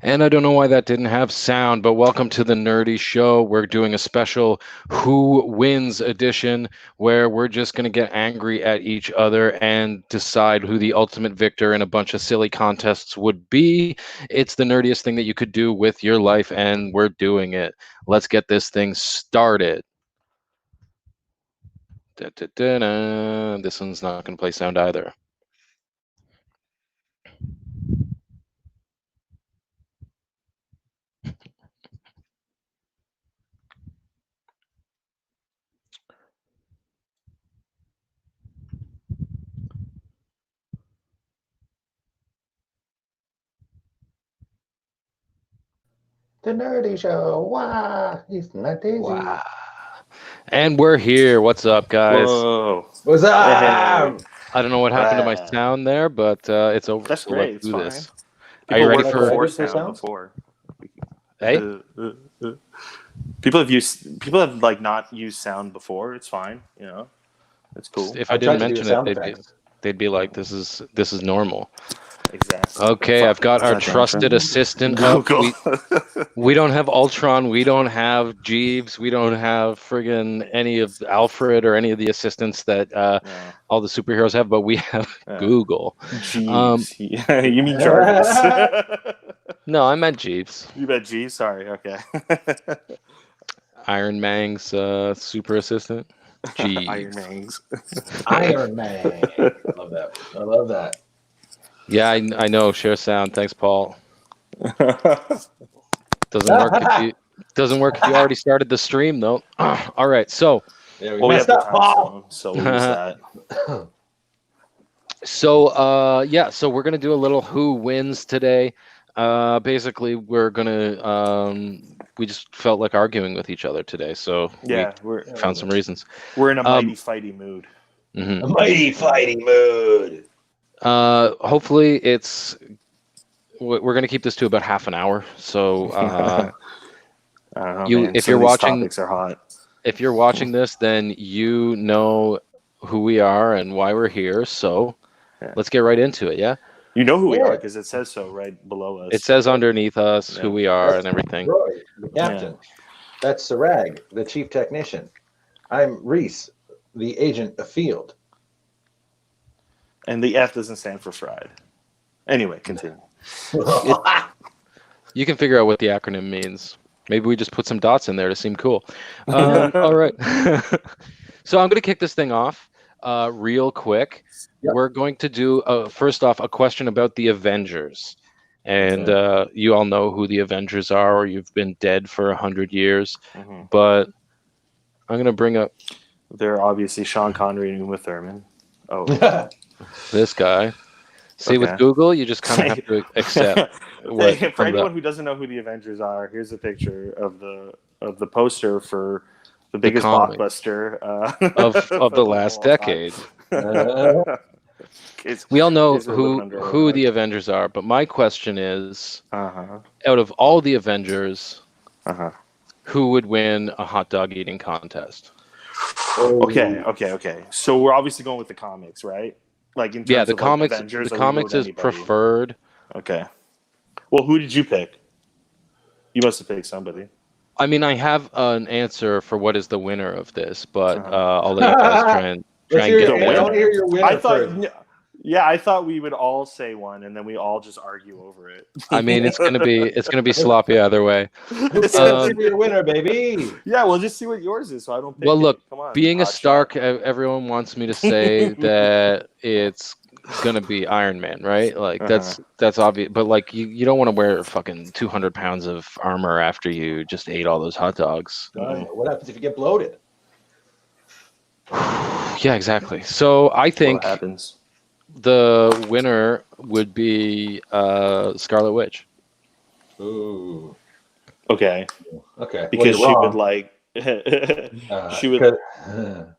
And I don't know why that didn't have sound, but welcome to the Nerdy Show. We're doing a special Who Wins edition where we're just going to get angry at each other and decide who the ultimate victor in a bunch of silly contests would be. It's the nerdiest thing that you could do with your life, and we're doing it. Let's get this thing started. Da-da-da-da. This one's not going to play sound either. The Nerdy Show. Wow, he's not Daisy. Wow. And we're here. What's up, guys? Whoa. What's up? Hey. I don't know what happened to my Wow. sound there, but it's over. That's So great. let's It's do fine. this. Are People you ready worked for? before Edited for sound sounds? before. Hey, People have like not used sound before. It's fine. You know, it's cool. if I I tried didn't to do mention sound it, effects. they'd be like, "This is normal." Exactly. Okay, I've got our Fucking trusted assistant up. Google. We don't have Ultron. We don't have Jeeves. We don't have friggin' any of Alfred or any of the assistants that Yeah. all the superheroes have, but we have Yeah. Google. Jeeves. You mean Jarvis? No, I meant Jeeves. You bet Jeeves. Sorry. Okay. Iron Mang's super assistant. Jeeves. Iron Mangs. Iron Man. I love that. I love that. Yeah, I know. Share sound. Thanks, Paul. Doesn't work if you already started the stream though. All right, so Yeah, we Well, we have messed the up, time Paul. zone, so we'll use that. so we're gonna do a little who wins today. Basically, we're gonna we just felt like arguing with each other today, so Yeah, we found some reasons. we're in a mighty fighty mood. Mhm. A mighty fighting mood. Hopefully, we're gonna keep this to about half an hour. So I don't know, you- man. if Some you're of these watching- topics are hot. if you're watching this, then you know who we are and why we're here. So Yeah. let's get right into it. Yeah. You know who we Yeah. are because it says so right below us. It says underneath us who Yeah. we are That's and everything. Roy, the captain. That's Serag, the chief technician. I'm Reese, the agent afield. And the F doesn't stand for fried. Anyway, continue. You can figure out what the acronym means. Maybe we just put some dots in there to seem cool. All right. So I'm going to kick this thing off real quick. Yep. We're going to do, first off, a question about the Avengers. And you all know who the Avengers are, or you've been dead for 100 years. Mhm. But I'm going to bring up They're obviously Sean Connery and Uma Thurman. Oh, this guy. See, with Okay. Google, you just kind of have to accept what Hey, for comes anyone up. who doesn't know who the Avengers are, here's a picture of the poster for the biggest comic blockbuster of the last decade. We all know who the Avengers are, but my question is, Uh-huh. out of all the Avengers, Uh-huh. who would win a hot dog eating contest? Okay. So we're obviously going with the comics, right? Like in terms Yeah, the of comics. like Avengers, The or we go comics with is anybody? preferred. Okay. Well, who did you pick? You must have picked somebody. I mean, I have an answer for what is the winner of this, but Uh-huh. I'll let you guys try and Let's get hear, the I there. want to hear your winner I thought, first. I thought we would all say one, and then we all just argue over it. I mean, it's gonna be sloppy either way. Let's hear your winner, baby. Yeah, we'll just see what yours is, so I don't pick Well, it. look, Come on, being a hot Stark, shot. everyone wants me to say that it's gonna be Iron Man, right? Like that's obvious. But like you don't want to wear fucking 200 pounds of armor after you just ate all those hot dogs. What happens if you get bloated? Yeah, exactly. So I think What happens? the winner would be Scarlet Witch. Ooh. Okay, Okay. because well, she you're would wrong. like she would 'cause-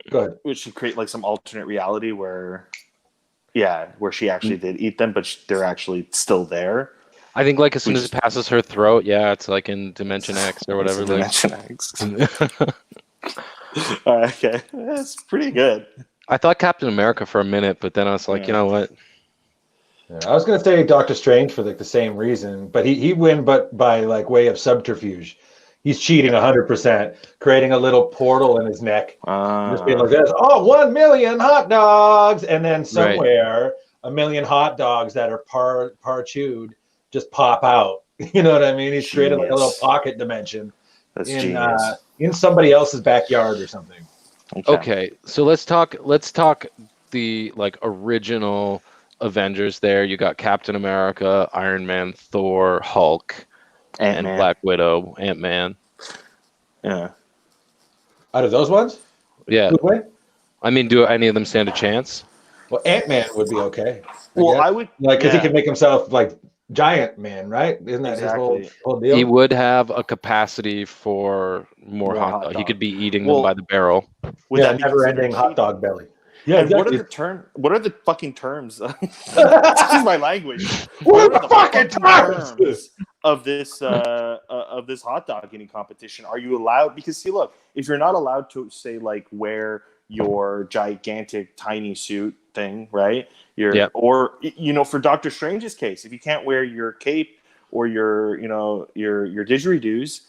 go ahead. would she create like some alternate reality where she actually did eat them, but they're actually still there. I think like as soon as it passes her throat, yeah, it's like in Dimension X or whatever. It's in Dimension X. Okay, that's pretty good. I thought Captain America for a minute, but then I was like, Yeah. you know what? I was gonna say Doctor Strange for like the same reason, but he win, but by like way of subterfuge. He's cheating 100%, creating a little portal in his neck, just being like this. Oh, 1 million hot dogs, and then somewhere a million hot dogs that are par chewed just pop out. You know what I mean? He's created like a little pocket dimension in somebody else's backyard or something. Okay, so let's talk the like original Avengers there. You got Captain America, Iron Man, Thor, Hulk, Ant-Man. and Black Widow, Ant-Man. Yeah. Out of those ones? Yeah. Who'd win? I mean, do any of them stand a chance? Well, Ant-Man would be okay. I would like because he can make himself like Giant Man, right? Isn't that his whole deal? He would have a capacity for more hot dog. He could be eating them by the barrel. Never-ending hot dog belly. Yeah, exactly. What are the fucking terms? Excuse my language. What are the fucking terms of this hot dog eating competition? Are you allowed? Because see, look, if you're not allowed to say like wear your gigantic tiny suit thing, right? Or for Doctor Strange's case, if you can't wear your cape or your didgeridoos,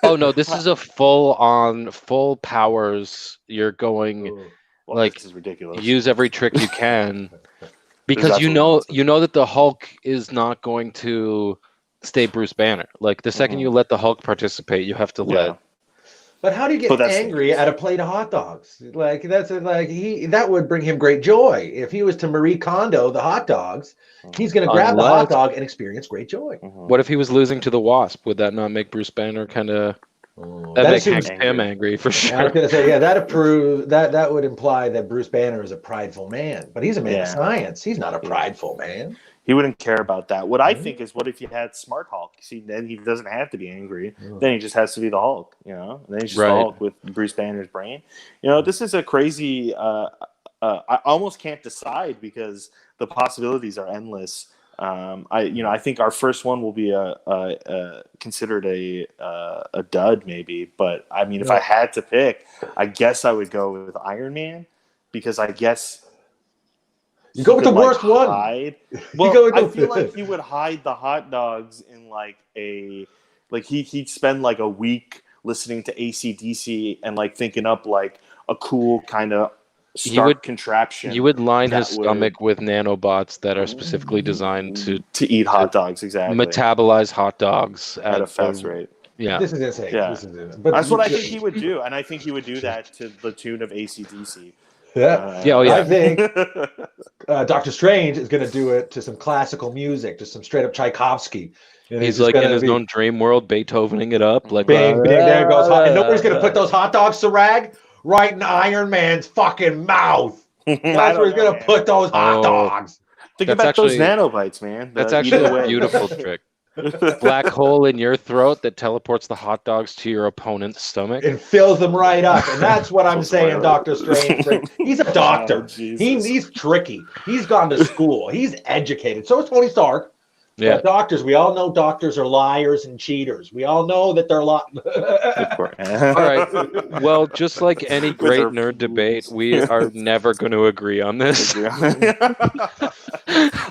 oh no, this is a full powers. You're going this is ridiculous. Use every trick you can because you know that the Hulk is not going to stay Bruce Banner. Like the second you let the Hulk participate, you have to let. But how do you get angry at a plate of hot dogs? Like that would bring him great joy. If he was to Marie Kondo the hot dogs, he's going to grab the hot dog and experience great joy. What if he was losing to the Wasp? Would that not make Bruce Banner kind of? That makes him angry for sure. I was going to say, that would imply that Bruce Banner is a prideful man, but he's a man of science. He's not a prideful man. He wouldn't care about that. What I think is, what if you had Smart Hulk? See, then he doesn't have to be angry. Then he just has to be the Hulk, And then he's just the Hulk with Bruce Banner's brain. This is a crazy. I almost can't decide because the possibilities are endless. I think our first one will be considered a dud, maybe. But I mean, if I had to pick, I guess I would go with Iron Man because I guess. You go with the worst one. Well, I feel like he would hide the hot dogs in he'd spend like a week listening to AC/DC and like thinking up like a cool kind of contraption. You would line his stomach with nanobots that are specifically designed to eat hot dogs, exactly. Metabolize hot dogs at a fast rate. Yeah, this is insane. Yeah. But that's what I think he would do, and I think he would do that to the tune of AC/DC. I think Doctor Strange is going to do it to some classical music, just some straight up Tchaikovsky. And he's like in his own dream world, Beethovening it up. Like, bing, there goes hot. And nobody's going to put those hot dogs, Serag, right in Iron Man's fucking mouth. That's where he's going to put those hot dogs. Think about those nanobites, man. That's actually a beautiful trick. Black hole in your throat that teleports the hot dogs to your opponent's stomach and fills them right up. And that's what I'm saying, Doctor Strange. He's a doctor. He's tricky. He's gone to school. He's educated. So is Tony Stark. Yeah, doctors. We all know doctors are liars and cheaters. We all know that they're All right. Well, just like any great nerd debate, we are never going to agree on this.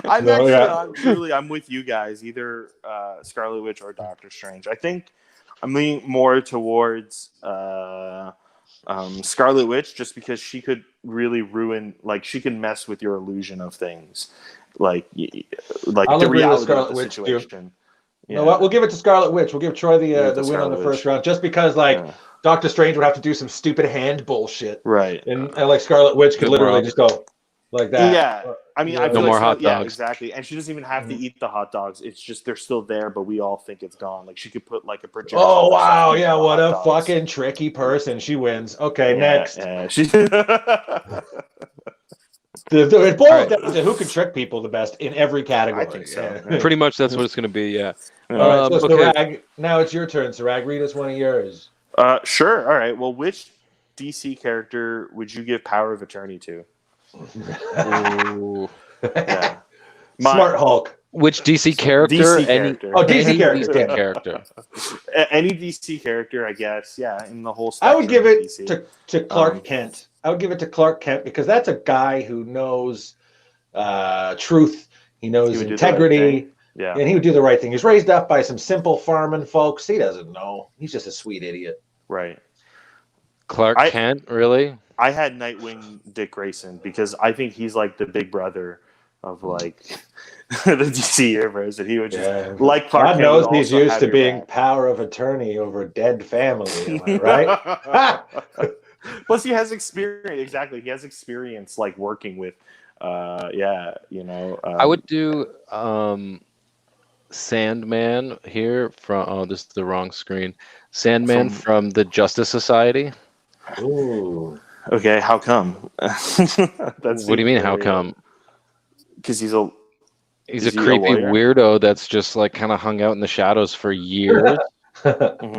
I'm with you guys. Either Scarlet Witch or Doctor Strange. I think I'm leaning more towards Scarlet Witch, just because she could really ruin. Like, she can mess with your illusion of things. Like the reality of the situation. You know what? We'll give it to Scarlet Witch. We'll give Troy the win on the first round, just because Doctor Strange would have to do some stupid hand bullshit, right? And like Scarlet Witch could literally just go like that. Yeah, I mean, I feel no more hot dogs. Yeah, exactly. And she doesn't even have to eat the hot dogs. It's just they're still there, but we all think it's gone. Like, she could put like a projection. Oh wow, yeah, what a fucking tricky person. She wins. Okay, next. Yeah, It boils down to who can trick people the best in every category. I think so. Yeah. Pretty much that's what it's going to be, yeah. All right, so Serag, now it's your turn, Serag. Read us one of yours. Sure. All right. Well, which DC character would you give power of attorney to? Ooh. Yeah. Smart Hulk. Which DC character? DC character. DC character. Any DC character, I guess. Yeah, in the whole. I would give it to Clark Kent. I would give it to Clark Kent because that's a guy who knows truth. He knows integrity. Yeah. And he would do the right thing. He's raised up by some simple farming folks. He doesn't know. He's just a sweet idiot. Right. Clark Kent, really? I had Nightwing Dick Grayson because I think he's like the big brother of like the DC universe, and he would just like Clark God knows he's used to being power of attorney over a dead family. Am I right? Plus, he has experience. Exactly, he has experience like working with. I would do Sandman here from. Oh, this is the wrong screen. Sandman from the Justice Society. Ooh. Okay, how come? What do you mean? How come? Because he's a creepy weirdo that's just like kind of hung out in the shadows for years.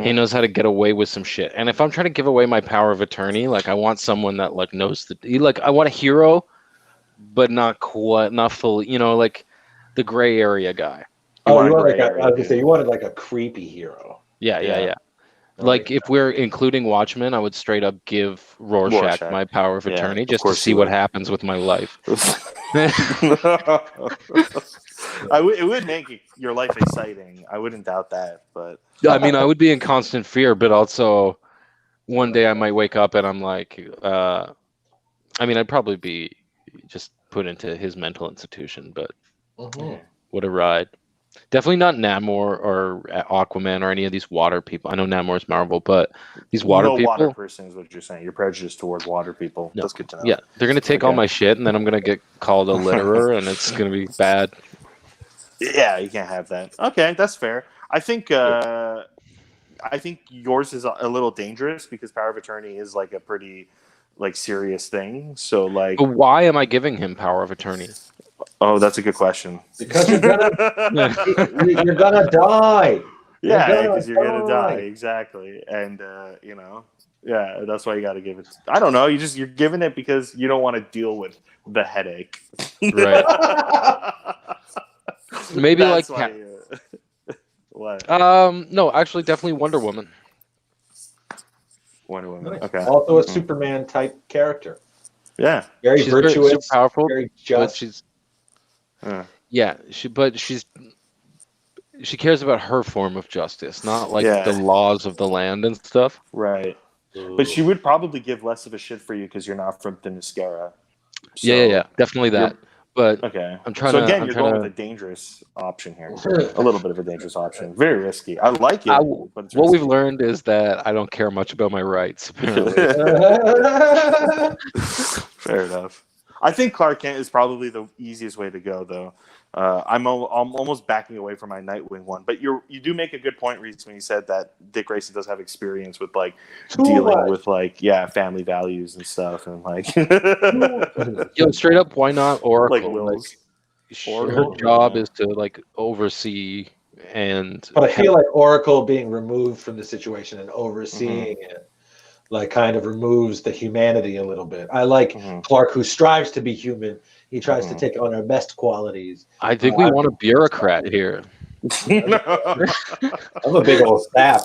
He knows how to get away with some shit. And if I'm trying to give away my power of attorney, like I want someone that like knows I want a hero, but not fully, like the gray area guy. I was gonna say you wanted like a creepy hero. Yeah. Like if we're including Watchmen, I would straight up give Rorschach my power of attorney just to see what happens with my life. It would make your life exciting. I wouldn't doubt that, but I mean, I would be in constant fear, but also one day I might wake up and I'm like, I'd probably be just put into his mental institution, but what a ride. Definitely not Namor or Aquaman or any of these water people. I know Namor's Marvel, but these water people. Water person is what you're saying. You're prejudiced towards water people. No. That's good to know. Yeah, they're gonna take all my shit, and then I'm gonna get called a litterer, and it's gonna be bad. Yeah, you can't have that. Okay, that's fair. I think yours is a little dangerous because power of attorney is like a pretty serious thing. So like, but why am I giving him power of attorney? Oh, that's a good question. Because you're gonna die. Yeah, because you're gonna die. Exactly, and that's why you got to give it. I don't know. You're giving it because you don't want to deal with the headache. Right. Maybe that's like what? No, actually, definitely Wonder Woman. Wonder Woman. Nice. Okay. Also a Superman type character. Yeah. Very virtuous, very powerful, very just. She cares about her form of justice, not like the laws of the land and stuff. Right. Ooh. But she would probably give less of a shit for you because you're not from Themyscira. So yeah, definitely that. But okay, I'm trying. So again, you're going with a dangerous option here. A little bit of a dangerous option. Very risky. I like it. But it's what we've learned is that I don't care much about my rights. Fair enough. I think Clark Kent is probably the easiest way to go, though. I'm almost backing away from my Nightwing one, but you do make a good point, Reese, when you said that Dick Grayson does have experience with dealing with family values and stuff, and straight up, why not Oracle? Her job is to oversee and. But I feel like Oracle being removed from the situation and overseeing it. Kind of removes the humanity a little bit. I like Clark, who strives to be human. He tries to take on our best qualities. I think we want a bureaucrat here. I'm a big old sap.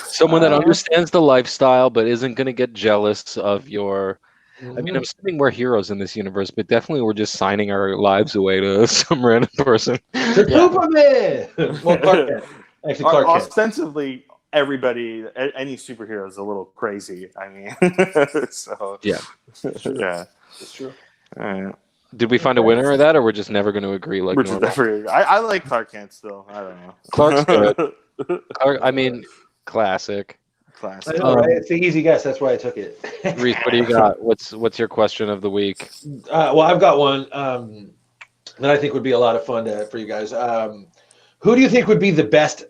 Someone that understands the lifestyle but isn't going to get jealous of your... I mean, I'm assuming we're heroes in this universe, but definitely we're just signing our lives away to some random person. Superman! Well, Clark Kent. Actually, Clark Kent. Ostensibly... Everybody, any superhero is a little crazy. I mean, so yeah, it's true. All right. Did we find a winner of that, or we're just never going to agree? We're just never. I like Clark Kent still. I don't know. Clark's good. Classic. I know, right? It's the easy guess. That's why I took it. Reese, what do you got? What's your question of the week? Well, I've got one that I think would be a lot of fun for you guys. Who do you think would be the best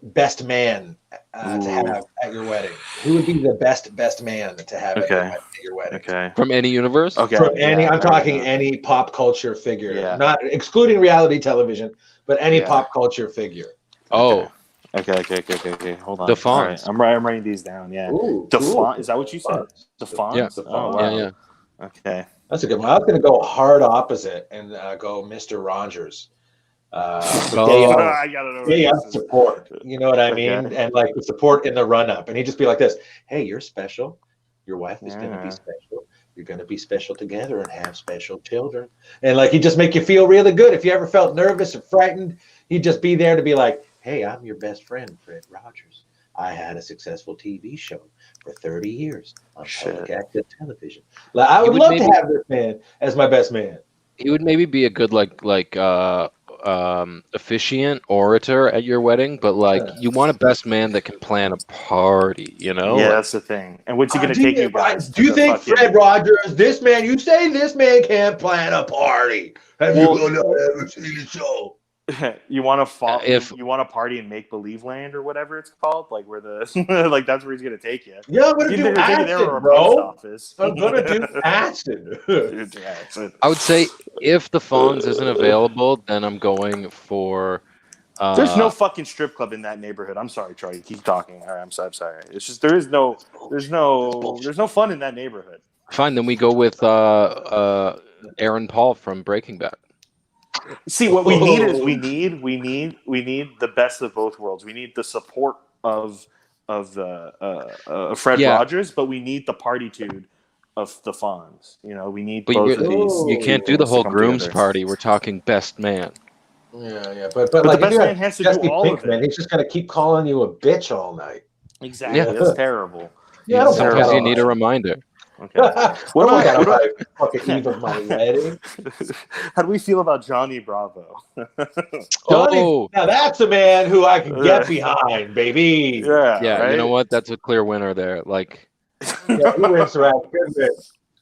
man to have at your wedding? Who would be the best man to have at your wedding? Okay. From any universe? Okay. From any, I'm talking any pop culture figure. Yeah. Not excluding reality television, but any pop culture figure. Oh. Okay. Hold on. Defont. Right. I'm writing these down. Yeah. Defont. Is that what you said? Defont. Yeah. Oh, wow. Yeah. Okay. That's a good one. I was going to go hard opposite and go Mr. Rogers. I gotta know. Support. You know what I mean? And the support in the run up. And he'd just be like this: "Hey, you're special. Your wife is going to be special. You're going to be special together and have special children. And like, he'd just make you feel really good. If you ever felt nervous or frightened, he'd just be there to be like, hey, I'm your best friend, Fred Rogers. I had a successful TV show for 30 years on public access television. Like, I would love to have this man as my best man. He would maybe be a good officiant orator at your wedding, but like you want a best man that can plan a party, you know? Yeah, that's the thing. And what's he going to take you guys? Do you think Fred Rogers, this man, you say this man can't plan a party? Have you ever seen the show? You want to you want to party in make believe land or whatever it's called, like where the like that's where he's gonna take you. Yeah, I'm gonna do acid, bro. I'm gonna do acid. I would say if the Fonz isn't available, then I'm going for. There's no fucking strip club in that neighborhood. I'm sorry, Troy. You keep talking. All right, I'm sorry. It's just there's no fun in that neighborhood. Fine, then we go with Aaron Paul from Breaking Bad. See, what we need is we need the best of both worlds. We need the support of Fred Rogers, but we need the partytude of the Fonz. You know, we need both of these. You can't do the whole groom's party. We're talking best man. Yeah, but like the best man has to do all of it. Man, he's just gonna keep calling you a bitch all night. Exactly, that's terrible. Yeah, sometimes you need a reminder. Okay. What about fucking eve of my wedding? How do we feel about Johnny Bravo? Johnny, now that's a man who I can get behind, baby. Yeah, right? You know what? That's a clear winner there. Like, he wins, Serag.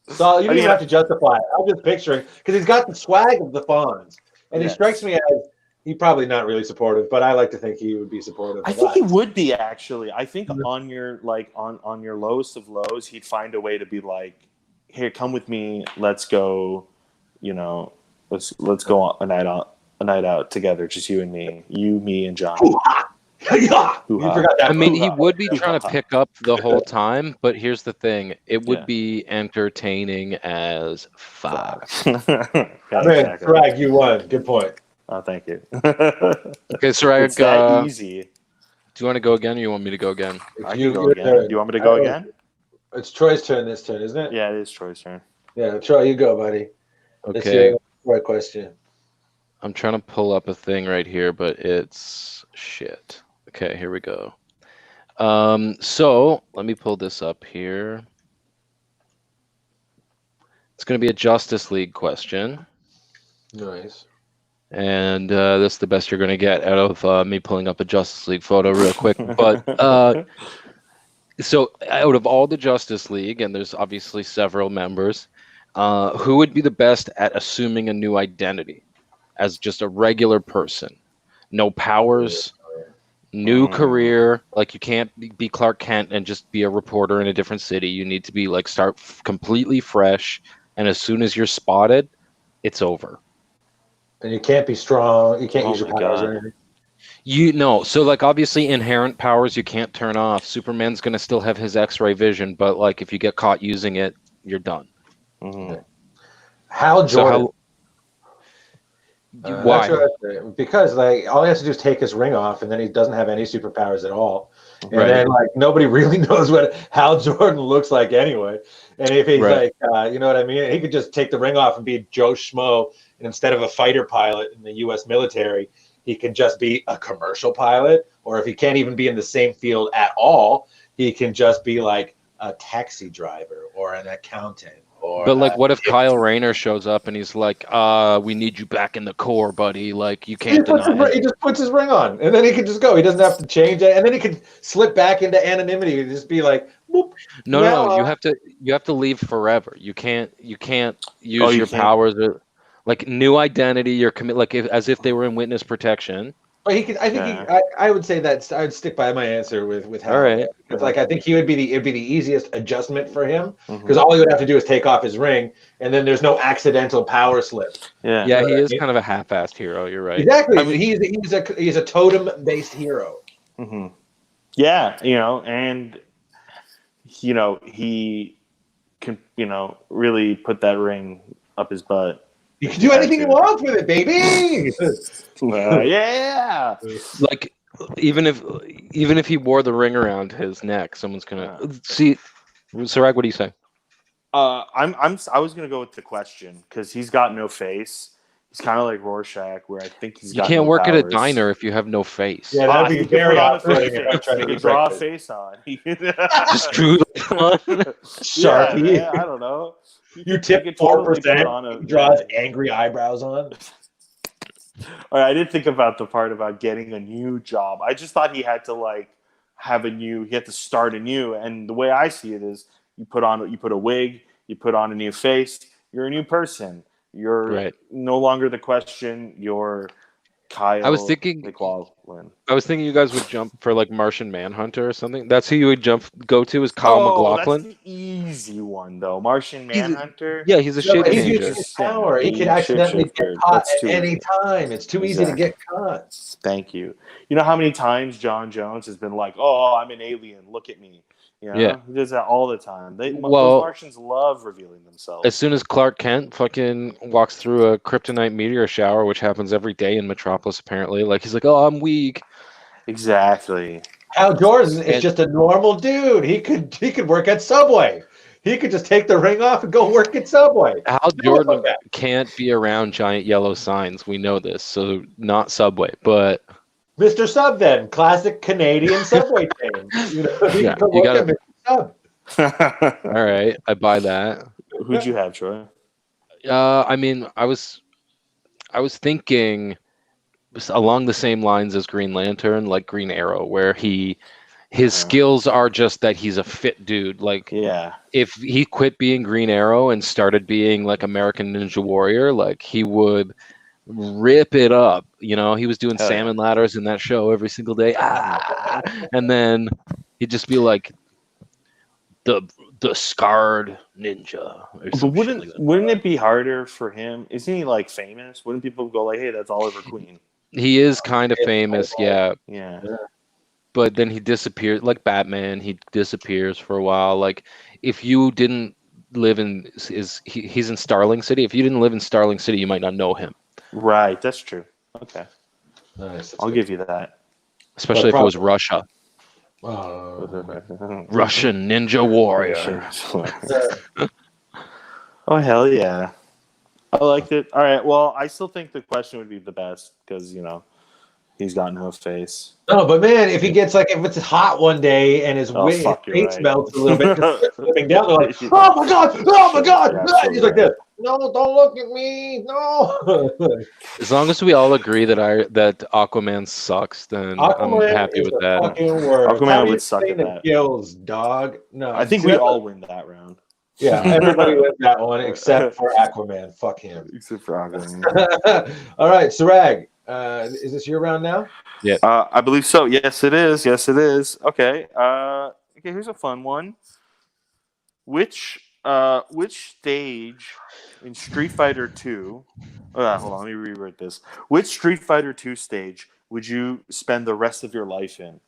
So you don't even have to justify it. I'm just picturing because he's got the swag of the Fonz, and he strikes me as he's probably not really supportive, but I like to think he would be supportive. I think he would be actually. I think on your on your lowest of lows, he'd find a way to be like, "Here, come with me. Let's go. You know, let's go on a night out together, just you and me, me and John." I mean, he would be trying to pick up the whole time, but here's the thing: it would be entertaining as fuck. Serag, you won. Good point. Oh, thank you. Okay, Serag, it's that easy. Do you want to go again, or you want me to go again? I can go again. Do you want me to go again? It's Troy's turn this turn, isn't it? Yeah, it is Troy's turn. Yeah, Troy, you go, buddy. Okay. Right question. I'm trying to pull up a thing right here, but it's shit. Okay, here we go. So let me pull this up here. It's going to be a Justice League question. Nice. And that's the best you're going to get out of me pulling up a Justice League photo real quick. But so out of all the Justice League, and there's obviously several members, who would be the best at assuming a new identity as just a regular person? No powers, new career. Like you can't be Clark Kent and just be a reporter in a different city. You need to be like start completely fresh. And as soon as you're spotted, it's over. And you can't be strong. You can't use your powers or anything. You know, so like obviously inherent powers you can't turn off. Superman's gonna still have his X-ray vision, but like if you get caught using it, you're done. Mm-hmm. Hal Jordan. Why? Because like all he has to do is take his ring off, and then he doesn't have any superpowers at all. And then like nobody really knows what Hal Jordan looks like anyway. And if he's like, you know what I mean, he could just take the ring off and be Joe Schmo. And instead of a fighter pilot in the U.S. military, he can just be a commercial pilot. Or if he can't even be in the same field at all, he can just be like a taxi driver or an accountant. But like, what if Kyle Rayner shows up and he's like, we need you back in the Corps, buddy. Like, you can't deny it. He just puts his ring on, and then he can just go. He doesn't have to change it, and then he can slip back into anonymity and just be like, "Boop." No. You have to leave forever. You can't use your powers. Like new identity. You're as if they were in witness protection. But he could. I think I would say that I would stick by my answer with Hal. All right. It's like I think it'd be the easiest adjustment for him because all he would have to do is take off his ring, and then there's no accidental power slip. Yeah, he is kind of a half-assed hero. You're right. Exactly. I mean, he's a totem-based hero. Mm-hmm. Yeah, and he can really put that ring up his butt. You can do anything you want with it, baby. Yeah. Like even if he wore the ring around his neck, someone's gonna see. Serag, what do you say? I was gonna go with the question because he's got no face. He's kind of like Rorschach, where I think he's You got can't no work at a powers. diner if you have no face. Yeah, I that'd be think you very put on a off-putting face. if I tried to You get draw a breakfast. face on. Just drew the on. Sharpie. Yeah, I don't know. You tip could totally 4%. put on a Draws angry eyebrows on. All right, I did think about the part about getting a new job. I just thought he had to like have a new. He had to start anew. And the way I see it is, you put a wig, you put on a new face. You're a new person. You're Right. no longer the question. You're Kyle I was thinking McLaughlin. you guys would jump for like Martian Manhunter or something. That's who you would go to is Kyle McLaughlin. That's the easy one though. Martian Manhunter. He's a shape He's changer. using his power. He could accidentally get caught at any time. It's too easy to get caught. Thank you. You know how many times John Jones has been like, "Oh, I'm an alien. Look at me." You know? Yeah. He does that all the time. Those Martians love revealing themselves. As soon as Clark Kent fucking walks through a kryptonite meteor shower, which happens every day in Metropolis, apparently, like he's like, "Oh, I'm weak." Exactly. Hal Jordan is just a normal dude. He could work at Subway. He could just take the ring off and go work at Subway. Hal Jordan can't be around giant yellow signs. We know this, so not Subway, but Mr. Sub, then classic Canadian Subway chain. You got at Mr. Sub. All right, I buy that. Who'd you have, Troy? I mean, I was thinking along the same lines as Green Lantern, like Green Arrow, where his skills are just that he's a fit dude. Like, if he quit being Green Arrow and started being like American Ninja Warrior, like he would rip it up. You know, he was doing salmon ladders in that show every single day. And then he'd just be like the scarred ninja. But wouldn't it be harder for him? Isn't he like famous? Wouldn't people go like, "Hey, that's Oliver Queen"? He is kind of famous, yeah. Yeah. But then he disappears, like Batman. He disappears for a while. Like, if you didn't live in he's in Starling City. If you didn't live in Starling City, you might not know him. Right, that's true. Okay, nice. I'll give you that. Especially if it was Russia. Russian Ninja Warrior. Oh hell yeah! I liked it. All right. Well, I still think the question would be the best because he's got no face. No, but man, if it's hot one day and his face melts a little bit, just slipping down, they're like, "Oh my god!" Yeah, he's like this. No, don't look at me. No. As long as we all agree that Aquaman sucks, then I'm happy with that. Aquaman would suck at that. Kills, dog. No, I think we all win that round. Yeah, everybody wins that one except for Aquaman. Fuck him. Except for Aquaman. All right, Serag. Is this your round now? Yeah. I believe so. Yes, it is. Okay. Here's a fun one. Which stage in Street Fighter 2? Hold on, let me rewrite this. Which Street Fighter 2 stage would you spend the rest of your life in?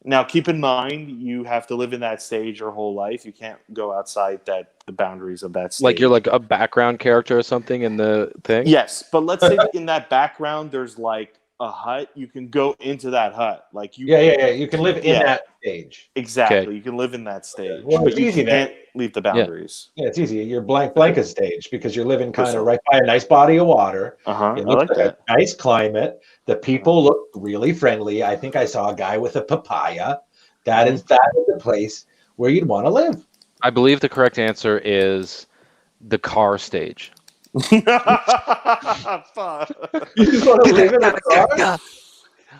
Now, keep in mind, you have to live in that stage your whole life. You can't go outside the boundaries of that stage. Like you're like a background character or something in the thing? Yes, but let's say in that background there's like a hut. You can go into that hut. Like you can live in that stage. Exactly. Okay. You can live in that stage. Well, but you can't leave the boundaries. Yeah, it's easy. You're Blanca stage because you're living kind of right by a nice body of water. It looks like that. A nice climate. The people look really friendly. I think I saw a guy with a papaya. That is the place where you'd want to live. I believe the correct answer is the car stage. You just want to live in a car?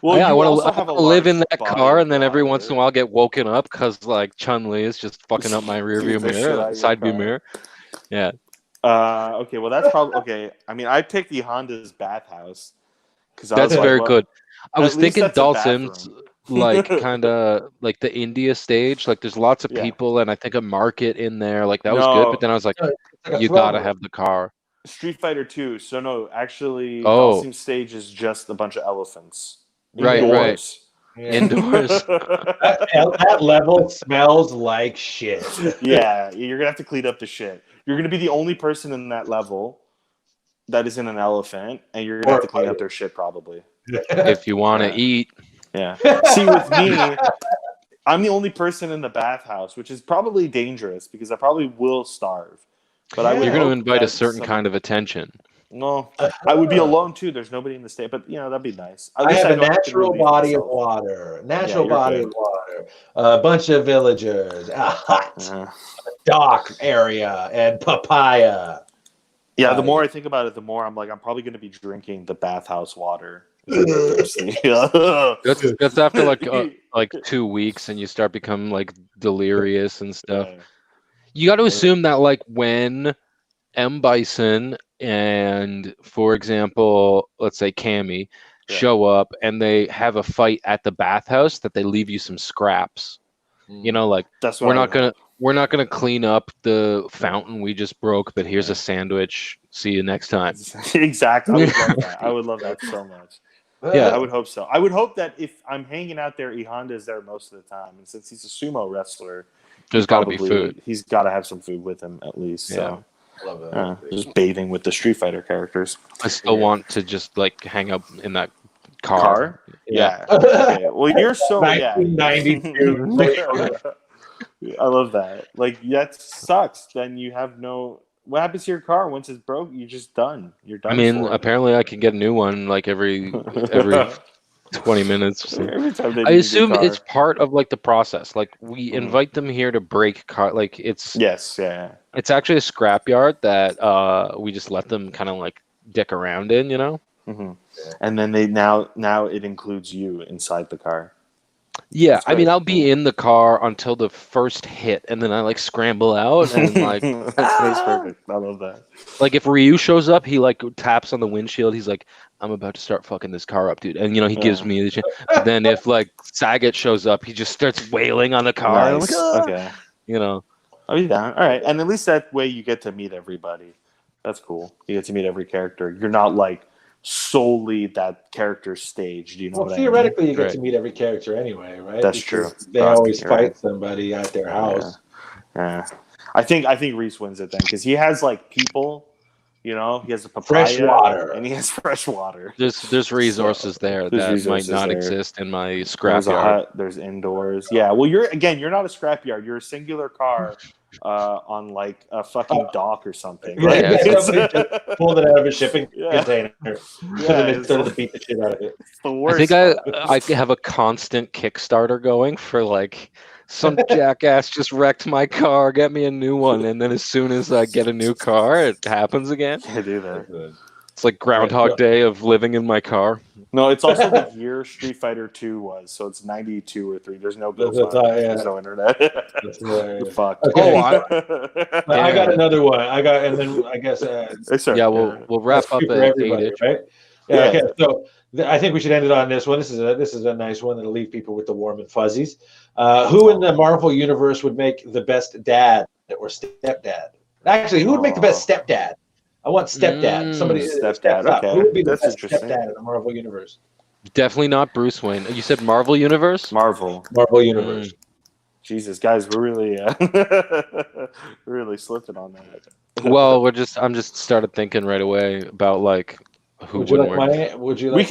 Well, yeah, I want to live in that car, and then every once in a while get woken up because like Chun-Li is just fucking up my rear view mirror, side view mirror. Yeah. Okay. Well, that's probably okay. I mean, I picked the Honda's bathhouse because that's very good. I was thinking Doll bathroom. Sims, like kind of like the India stage. Like there's lots of people, and I think a market in there. Like that was good, but then I was like, you gotta have the car. Street Fighter 2. So no, actually, Doll Sims stage is just a bunch of elephants. Indoors. Right. Yeah. Indoors. that level smells like shit. Yeah, you're gonna have to clean up the shit. You're gonna be the only person in that level that is in an elephant, and you're gonna have to clean up their shit probably. If you want to eat. Yeah. See, with me, I'm the only person in the bathhouse, which is probably dangerous because I probably will starve. But I would You're going to hope invite a that certain kind of attention. No, I would be alone too. There's nobody in the state, but that'd be nice. At I least have a know I can natural relieve body of myself. water. You're Body good. of water. A bunch of villagers. A hut. Dock area and papaya. Yeah, the more I think about it, the more I'm like, I'm probably going to be drinking the bathhouse water. That's after like 2 weeks, and you start becoming like delirious and stuff. Yeah. You got to assume that like when M. Bison and, for example, let's say Cammy show up and they have a fight at the bathhouse, that they leave you some scraps. Like that's we're not gonna clean up the fountain we just broke, but here's a sandwich. See you next time. Exactly. I would love that. I would love that so much. Yeah, I would hope so. I would hope that if I'm hanging out there, E Honda is there most of the time, and since he's a sumo wrestler, there's got to be food. He's got to have some food with him at least. Yeah. So. I love that. Just bathing with the Street Fighter characters. I still want to just like hang out in that car. Yeah. Okay. Well, you're so 1992. I love that. Like that sucks. Then you have no. What happens to your car once it's broke? You're just done. You're done. I mean, apparently I can get a new one like every 20 minutes. Every time they I assume it's part of like the process. Like we invite them here to break car. Like it's It's actually a scrapyard that we just let them kind of like dick around in, Mm-hmm. And then they now it includes you inside the car. Yeah, I mean, I'll be in the car until the first hit, and then I like scramble out and like. That's perfect. I love that. Like if Ryu shows up, he like taps on the windshield. He's like, "I'm about to start fucking this car up, dude," and he gives me the chance. But then if like Sagat shows up, he just starts wailing on the car. Nice. Like, okay. I'll be down. All right, and at least that way you get to meet everybody. That's cool. You get to meet every character. You're not like solely that character's stage. Do you know what theoretically, I mean? you get to meet every character anyway, right? That's true. They always fight somebody at their house. Yeah. I think Reese wins it then because he has like people. He has a papaya, fresh water, and he has fresh water. There's resources there that might not exist in my scrapyard. There's indoors. Yeah. Well, you're not a scrapyard. You're a singular car. On like a fucking dock or something. Yeah, somebody just pulled it out of a shipping container. And started to beat the shit out of it. It's the worst. I think I have a constant Kickstarter going for like some jackass just wrecked my car, get me a new one, and then as soon as I get a new car, it happens again. I do that. It's like Groundhog Day of living in my car. No, it's also the year Street Fighter 2 was, so it's 92 or 3. There's no There's no internet. Fuck. Okay. I got another one. And then I guess. We'll wrap up at 8-ish. Right? Yeah. Okay. So I think we should end it on this one. This is a nice one that'll leave people with the warm and fuzzies. Who in the Marvel universe would make the best dad or stepdad? Actually, who would make the best stepdad? I want stepdad. Somebody stepdad. Okay. Who would be the best stepdad in the Marvel universe? Definitely not Bruce Wayne. You said Marvel universe? Marvel universe. Jesus, guys, we're really really slipping on that. Well, I'm just started thinking right away about like who would you like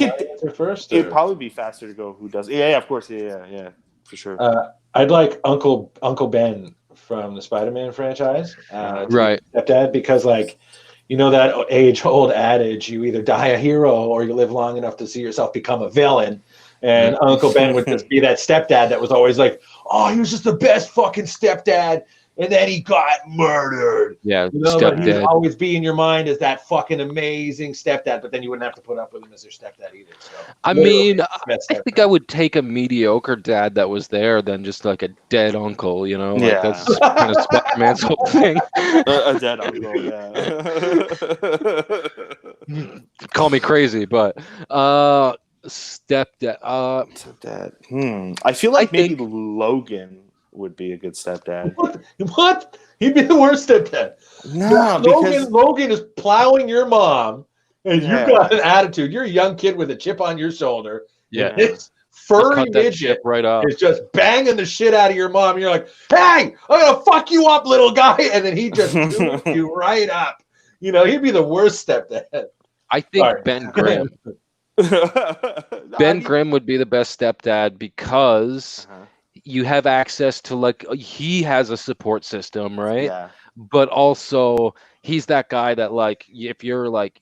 my answer first? It'd probably be faster to go who does. Yeah, of course. Yeah, for sure. I'd like Uncle Ben from the Spider-Man franchise. Right. Stepdad, because like. That age-old adage, you either die a hero or you live long enough to see yourself become a villain. And Uncle Ben would just be that stepdad that was always like, oh, he was just the best fucking stepdad. And then he got murdered. Yeah, but he'd always be in your mind as that fucking amazing stepdad, but then you wouldn't have to put up with him as your stepdad either. So, I think I would take a mediocre dad that was there than just like a dead uncle, Like that's kind of Spider-Man's whole thing. A dead uncle, yeah. Call me crazy, but stepdad. I feel like maybe Logan would be a good stepdad. What? He'd be the worst stepdad. No, Logan is plowing your mom, and you've got an attitude. You're a young kid with a chip on your shoulder. Yeah. This furry midget right up. is just banging the shit out of your mom. And you're like, hey, I'm going to fuck you up, little guy. And then he just chews you right up. He'd be the worst stepdad. I think Ben Grimm. Ben Grimm would be the best stepdad because you have access to, like, he has a support system, right? Yeah. But also he's that guy that, like, if you're like,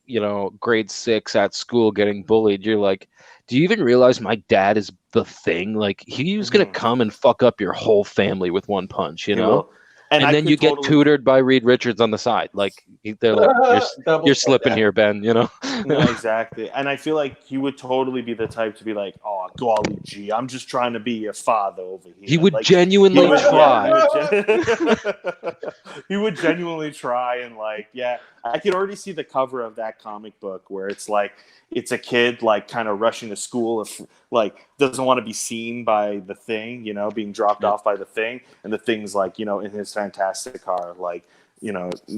grade 6 at school getting bullied, you're like, do you even realize my dad is the thing? Like, he was gonna come and fuck up your whole family with one punch, He will. And And I then could you get totally tutored by Reed Richards on the side. Like, they're like, you're slipping here, Ben. No, exactly. And I feel like he would totally be the type to be like, "Oh, golly gee, I'm just trying to be a father over here." He would like, genuinely try. He would genuinely try, and like, yeah, I could already see the cover of that comic book where it's like it's a kid like kind of rushing to school, if like doesn't want to be seen by the Thing, being dropped off by the Thing, and the Thing's like, in his fantastic car, like,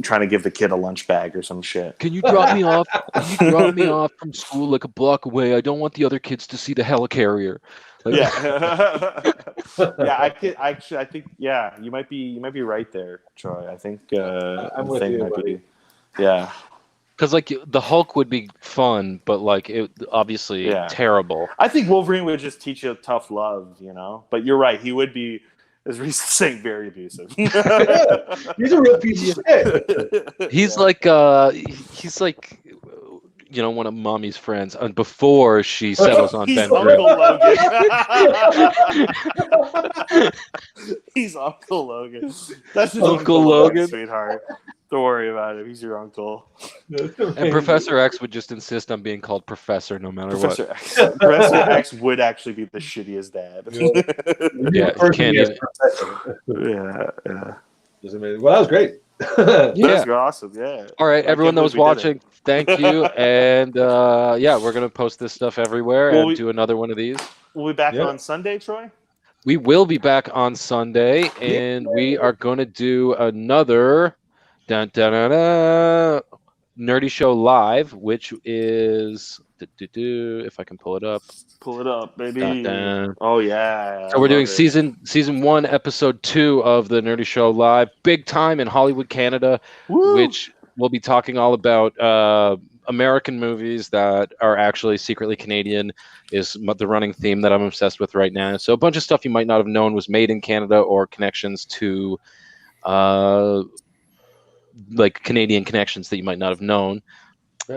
trying to give the kid a lunch bag or some shit. Can you drop me off? Can you drop me off from school like a block away? I don't want the other kids to see the helicarrier. Like, Yeah, I think, yeah, you might be right there, Troy. I think I'm with you, buddy. Yeah. Because, like, the Hulk would be fun, but, like, it obviously terrible. I think Wolverine would just teach you tough love, But you're right, he would be, as Reese is saying, very abusive. He's a real piece of shit. He's like one of Mommy's friends, and before she settles on Ben Grimm. He's Uncle Logan. That's his Uncle Logan, sweetheart. Don't worry about it. He's your uncle. And Professor X would just insist on being called Professor no matter what. Professor X would actually be the shittiest dad. Yeah, can't even. Yeah. Well, that was great. That's awesome. Yeah. All right, everyone that was watching, thank you. And we're gonna post this stuff everywhere and do another one of these. We'll be back on Sunday, Troy. We will be back on Sunday, and we are gonna do another Nerdy Show Live, which is if I can pull it up. Pull it up, baby. Oh yeah. So we're doing season 1, episode 2 of the Nerdy Show Live, big time in Hollywood, Canada. Woo! Which we'll be talking all about American movies that are actually secretly Canadian, is the running theme that I'm obsessed with right now. So a bunch of stuff you might not have known was made in Canada, or connections to like Canadian connections that you might not have known,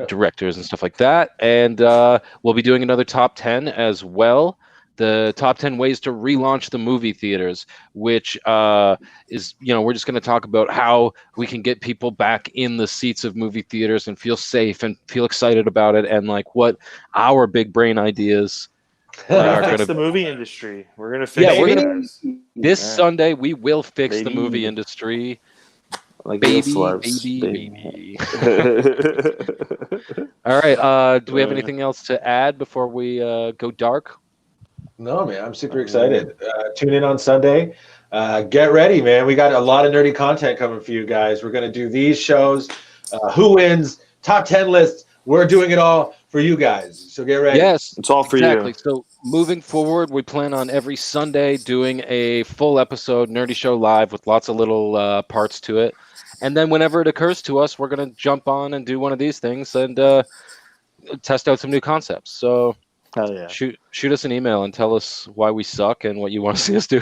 directors and stuff like that. And we'll be doing another top 10 as well. The top 10 ways to relaunch the movie theaters, which is, we're just going to talk about how we can get people back in the seats of movie theaters and feel safe and feel excited about it, and like what our big brain ideas are going to the movie industry. We're going to fix this Sunday. We will fix the movie industry. Like baby. All right. Do we have anything else to add before we go dark? No, man. I'm super excited. Tune in on Sunday. Get ready, man. We got a lot of nerdy content coming for you guys. We're going to do these shows. Who wins? Top 10 lists. We're doing it all for you guys. So get ready. Yes. It's all for you. So moving forward, we plan on every Sunday doing a full episode Nerdy Show Live with lots of little parts to it. And then whenever it occurs to us, we're going to jump on and do one of these things and test out some new concepts. So hell yeah. Shoot us an email and tell us why we suck and what you want to see us do.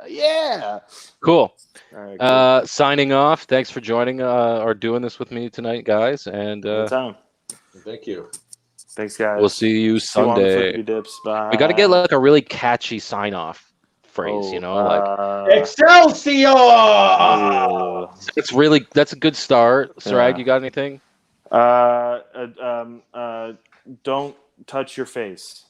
Yeah. Cool. All right, cool. Signing off. Thanks for joining or doing this with me tonight, guys. And thank you. Thanks, guys. We'll see you Sunday. Bye. We got to get like a really catchy sign off phrase, like Excelsior. That's a good start. Serag, you got anything? Don't touch your face.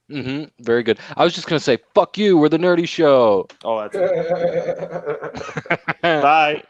Very good. I was just gonna say, fuck you. We're the Nerdy Show. Oh, that's it. Bye.